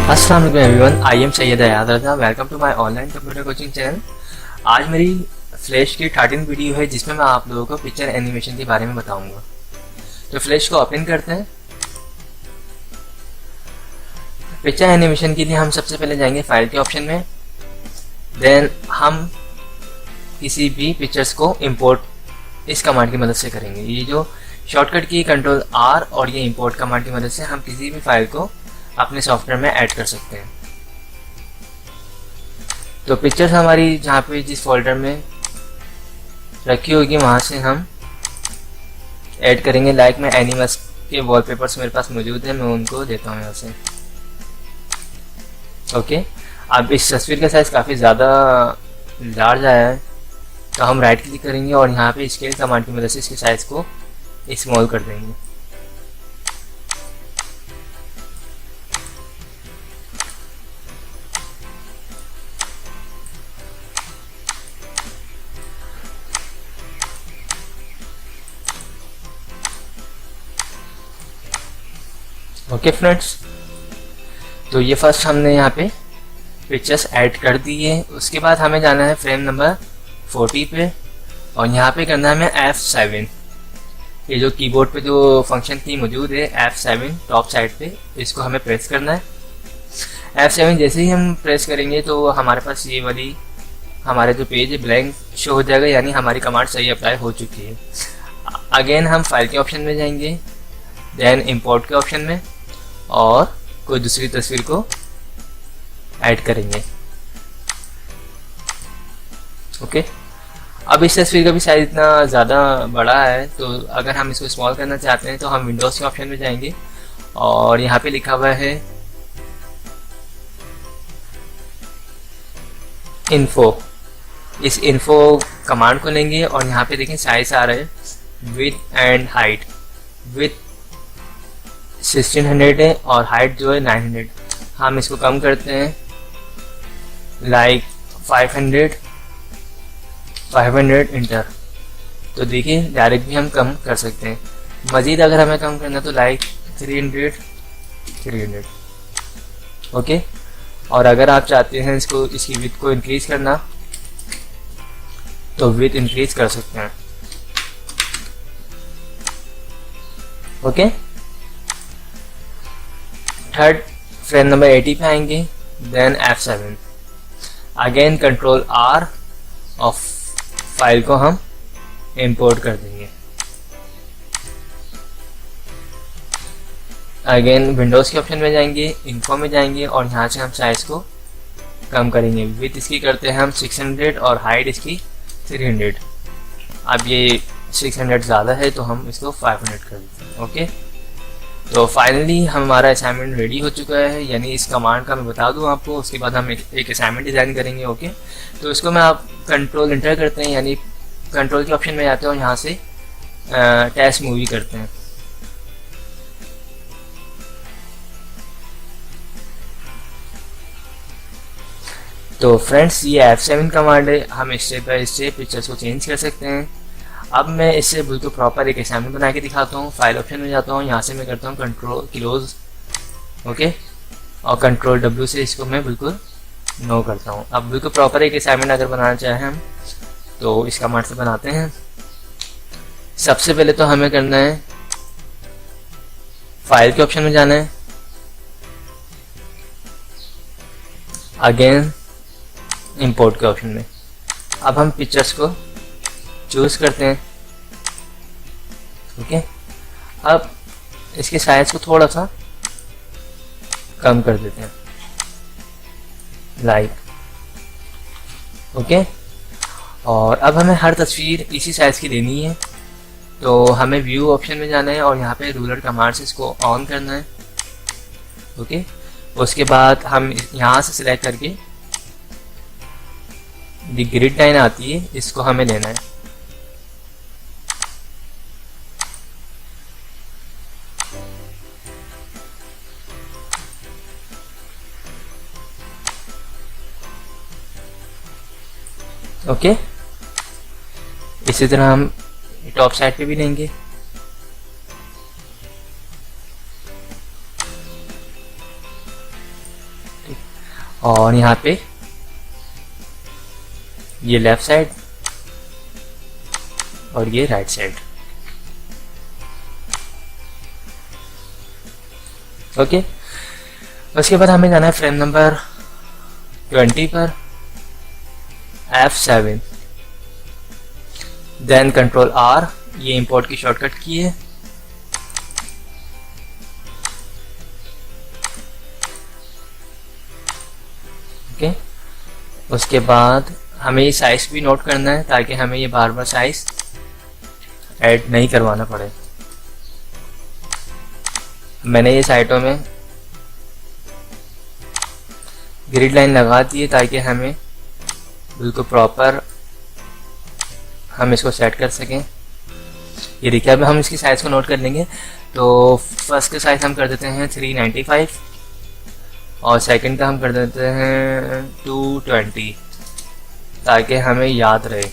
अस्सलाम वालेकुम everyone, I am Syed Hayat Raza. Welcome to my online computer coaching channel. आज मेरी फ्लैश की 13 वीडियो है जिसमें मैं आप लोगों को पिक्चर एनिमेशन के बारे में बताऊंगा। तो फ्लैश को ओपन करते हैं। पिक्चर एनिमेशन के लिए हम सबसे पहले जाएंगे फाइल के ऑप्शन में। देन हम किसी भी पिक्चर्स को इंपोर्ट इस कमांड की मदद से करेंगे। ये जो शॉर्टकट की कंट्रोल आर और ये इंपोर्ट कमांड की मदद से हम किसी भी फाइल को अपने सॉफ्टवेयर में ऐड कर सकते हैं। तो पिक्चर्स हमारी जहाँ पे जिस फोल्डर में रखी होगी वहाँ से हम ऐड करेंगे। लाइक मैं एनिमल्स के वॉलपेपर्स मेरे पास मौजूद है, मैं उनको देता हूँ यहाँ से। ओके, अब इस तस्वीर का साइज़ काफ़ी ज़्यादा लार्ज आया है, तो हम राइट क्लिक करेंगे और यहाँ पे स्केल कमांड की मदद से इसके साइज़ को स्मॉल कर देंगे। ओके फ्रेंड्स, तो ये फर्स्ट हमने यहाँ पे पिक्चर्स ऐड कर दी है। उसके बाद हमें जाना है फ्रेम नंबर 40 पे और यहाँ पे करना है हमें F7। ये जो कीबोर्ड पे जो फंक्शन की मौजूद है F7 टॉप साइड पे, इसको हमें प्रेस करना है। F7 जैसे ही हम प्रेस करेंगे तो हमारे पास ये वाली हमारा जो पेज है ब्लैंक शो हो जाएगा, यानी हमारी कमांड सही अप्लाई हो चुकी है। अगेन हम फाइल के ऑप्शन में जाएंगे, देन इंपोर्ट के ऑप्शन में और कोई दूसरी तस्वीर को ऐड करेंगे। ओके, अब इस तस्वीर का भी साइज इतना ज़्यादा बड़ा है, तो अगर हम इसको स्मॉल करना चाहते हैं तो हम विंडोज़ के ऑप्शन में जाएंगे और यहाँ पे लिखा हुआ है इन्फो। इस इन्फो कमांड को लेंगे और यहाँ पे देखें साइज आ रहा है विड्थ एंड हाइट। विड्थ 1600 है और हाइट जो है 900। हम इसको कम करते हैं लाइक 500 इंटर। तो देखिए डायरेक्ट भी हम कम कर सकते हैं। मज़ीद अगर हमें कम करना तो लाइक 300। ओके, और अगर आप चाहते हैं इसकी विड्थ को इंक्रीज करना तो विड्थ इंक्रीज कर सकते हैं। ओके, थर्ड फ्रेम नंबर 80 पे आएंगे, then F7। Again control R और फाइल को हम इंपोर्ट कर देंगे। अगेन विंडोज़ के ऑप्शन में जाएंगे, इन्फो में जाएंगे और यहाँ से हम साइज़ को कम करेंगे। विड्थ इसकी करते हैं हम 600 और हाइट इसकी 300। अब ये 600 ज़्यादा है तो हम इसको 500 कर देते हैं। ओके, तो फाइनली हमारा असाइनमेंट रेडी हो चुका है। यानी इस कमांड का मैं बता दूं आपको, उसके बाद हम एक असाइनमेंट डिज़ाइन करेंगे। ओके, तो इसको मैं आप कंट्रोल इंटर करते हैं, यानी कंट्रोल के ऑप्शन में जाते हो, यहाँ से टेस्ट मूवी करते हैं। तो फ्रेंड्स, ये F7 कमांड है, हम स्टेप बाय स्टेप पिक्चर्स को चेंज कर सकते हैं। अब मैं इससे बिल्कुल प्रॉपर एक असाइनमेंट बना के दिखाता हूँ। फाइल ऑप्शन में जाता हूँ, यहाँ से मैं करता हूँ कंट्रोल क्लोज। ओके, और कंट्रोल W से इसको मैं बिल्कुल नो करता हूँ। अब बिल्कुल प्रॉपर एक असाइनमेंट अगर बनाना चाहें हम तो इस कमांड से बनाते हैं। सबसे पहले तो हमें करना है फाइल के ऑप्शन में जाना है, अगेन इंपोर्ट के ऑप्शन में। अब हम पिक्चर्स को चूज करते हैं। ओके, अब इसके साइज को थोड़ा सा कम कर देते हैं लाइक। ओके, और अब हमें हर तस्वीर इसी साइज की लेनी है, तो हमें व्यू ऑप्शन में जाना है और यहाँ पे रूलर कमांड से इसको ऑन करना है। ओके, उसके बाद हम यहाँ से सिलेक्ट करके द ग्रिड लाइन आती है, इसको हमें लेना है। ओके, इसी तरह हम टॉप साइड पे भी लेंगे। और यहाँ पे ये लेफ्ट साइड और ये राइट साइड। ओके, उसके बाद हमें जाना है फ्रेम नंबर 20 पर, F7, देन कंट्रोल R, ये इंपोर्ट की शॉर्टकट की है। ओके, उसके बाद हमें ये साइज भी नोट करना है ताकि हमें ये बार बार साइज ऐड नहीं करवाना पड़े। मैंने ये साइटों में ग्रिड लाइन लगा दी है ताकि हमें बिल्कुल प्रॉपर हम इसको सेट कर सकें। ये देखिए, अब हम इसकी साइज़ को नोट कर लेंगे। तो फर्स्ट का साइज़ हम कर देते हैं 395 और सेकंड का हम कर देते हैं 220 ताकि हमें याद रहे।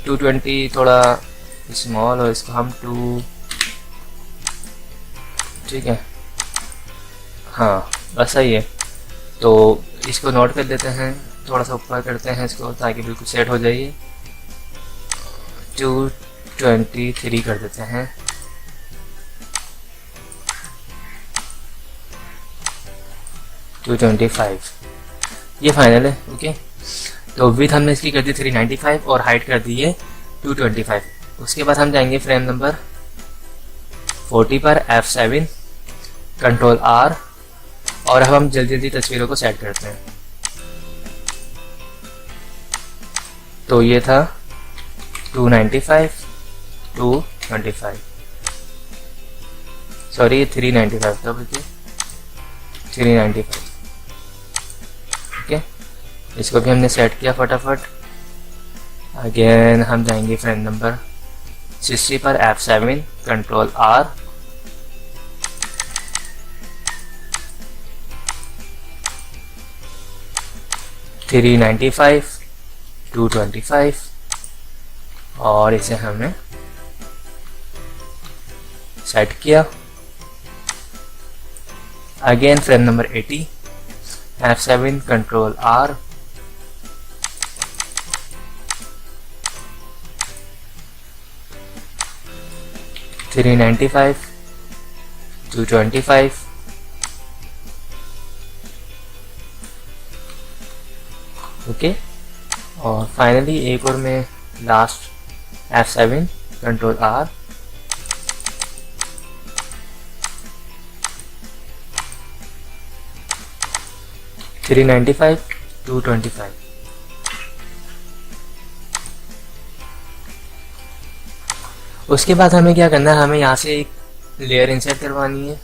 220 थोड़ा स्मॉल और इसको हम 2, ठीक है, हाँ बस सही है। तो इसको नोट कर देते हैं, थोड़ा सा ऊपर करते हैं इसको ताकि बिल्कुल सेट हो जाइए। 223 कर देते हैं। टू 25 ये फाइनल है। ओके, तो विथ हमने इसकी कर दी 395 और हाइट कर दी है 225। उसके बाद हम जाएंगे फ्रेम नंबर 40 पर, F7, कंट्रोल R, और अब हम जल्दी जल्दी तस्वीरों को सेट करते हैं। तो ये था 295, 225, सॉरी 395 था, बल्कि 395। ओके, इसको भी हमने सेट किया फटाफट। अगेन हम जाएंगे फ्रेम नंबर 60 पर, F7, कंट्रोल R, थ्री 95, 225 और इसे हमने सेट किया। Again frame number 80, F7, control R, three 95, 225 okay, और फाइनली एक और में last F7, control R, three 95, 225। उसके बाद हमें क्या करना है, हमें यहाँ से एक लेयर इंसर्ट करवानी है।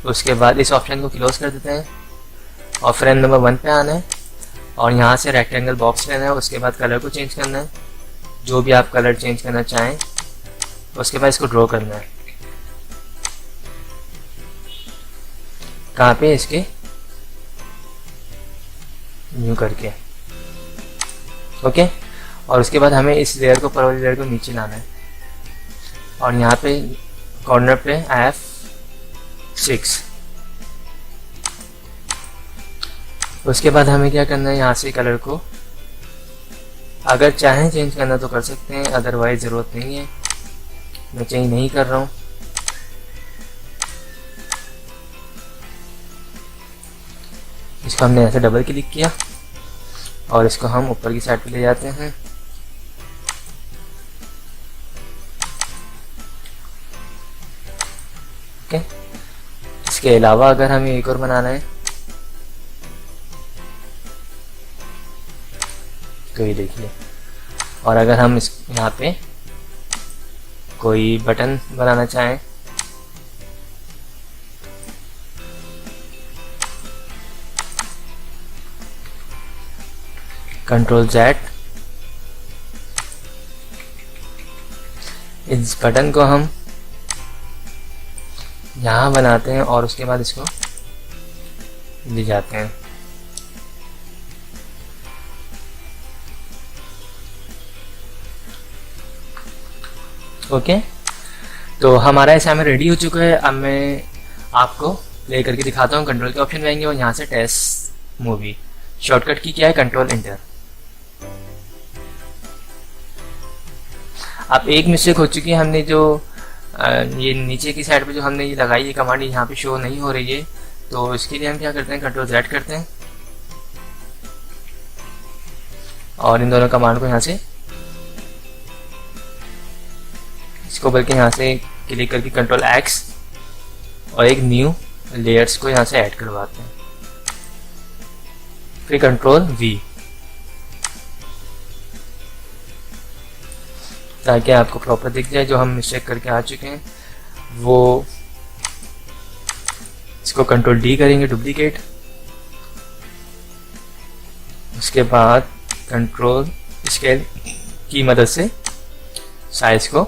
उसके बाद इस ऑप्शन को क्लोज कर देते हैं और फ्रेम नंबर 1 पे आना है और यहाँ से रेक्टेंगल बॉक्स लेना है। उसके बाद कलर को चेंज करना है, जो भी आप कलर चेंज करना चाहें। उसके बाद इसको ड्रॉ करना है, कहाँ पे, इसके न्यू करके। ओके, और उसके बाद हमें इस लेयर को, ऊपर वाली लेयर को नीचे लाना है और यहाँ पे कॉर्नर पे F6। उसके बाद हमें क्या करना है, यहाँ से कलर को अगर चाहें चेंज करना तो कर सकते हैं, अदरवाइज ज़रूरत नहीं है, मैं चेंज नहीं कर रहा हूँ। इसको हमने ऐसे डबल क्लिक किया और इसको हम ऊपर की साइड पे ले जाते हैं। ओके, इसके अलावा अगर हमें एक और बनाना है तो ये देखिए, और अगर हम इस यहाँ पे कोई बटन बनाना चाहें कंट्रोल Z, इस बटन को हम यहाँ बनाते हैं और उसके बाद इसको ले जाते हैं। ओके, तो हमारा असाइनमेंट रेडी हो चुका है। अब मैं आपको प्ले करके दिखाता हूँ। कंट्रोल के ऑप्शन में आएंगे और यहाँ से टेस्ट मूवी, शॉर्टकट की क्या है कंट्रोल एंटर। अब एक मिस्टेक हो चुकी है, हमने जो ये नीचे की साइड पे जो हमने ये लगाई है कमांड, यहाँ पे शो नहीं हो रही है। तो इसके लिए हम क्या करते हैं, कंट्रोल Z करते हैं और इन दोनों कमांड को यहाँ से, इसको बल्कि यहाँ से क्लिक करके कंट्रोल X और एक न्यू लेयर्स को यहाँ से ऐड करवाते हैं, फिर कंट्रोल V, ताकि आपको प्रॉपर दिख जाए। जो हम मिस्टेक करके आ चुके हैं वो, इसको कंट्रोल D करेंगे डुप्लीकेट, उसके बाद कंट्रोल स्केल की मदद से साइज को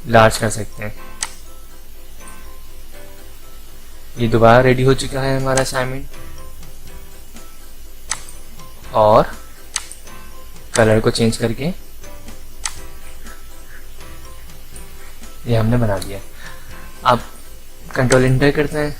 लार्ज कर सकते हैं। ये दोबारा रेडी हो चुका है हमारा असाइनमेंट और कलर को चेंज करके ये हमने बना दिया। अब कंट्रोल एंटर करते हैं।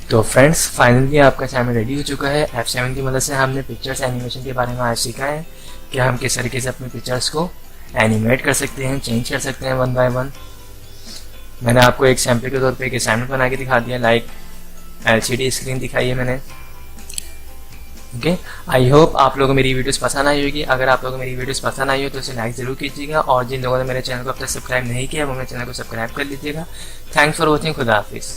तो फ्रेंड्स फाइनली आपका असाइनमेंट रेडी हो चुका है। F7 की मदद से हमने पिक्चर्स एनिमेशन के बारे में आज सीखा है कि हम किस तरीके से अपनी पिक्चर्स को एनिमेट कर सकते हैं, चेंज कर सकते हैं 1 बाय 1। मैंने आपको एक सैम्पल के तौर पे एक असाइनमेंट बना के दिखा दिया, लाइक LCD स्क्रीन दिखाई है मैंने। ओके, आई होप आप लोगों को मेरी वीडियोस पसंद आई होगी। अगर आप लोगों को मेरी वीडियोस पसंद आई हो तो इसे लाइक ज़रूर कीजिएगा और जिन लोगों ने मेरे चैनल को अब तक सब्सक्राइब नहीं किया वो मेरे चैनल को सब्सक्राइब कर लीजिएगा। थैंक्स फॉर वॉचिंग, खुदा हाफिज़।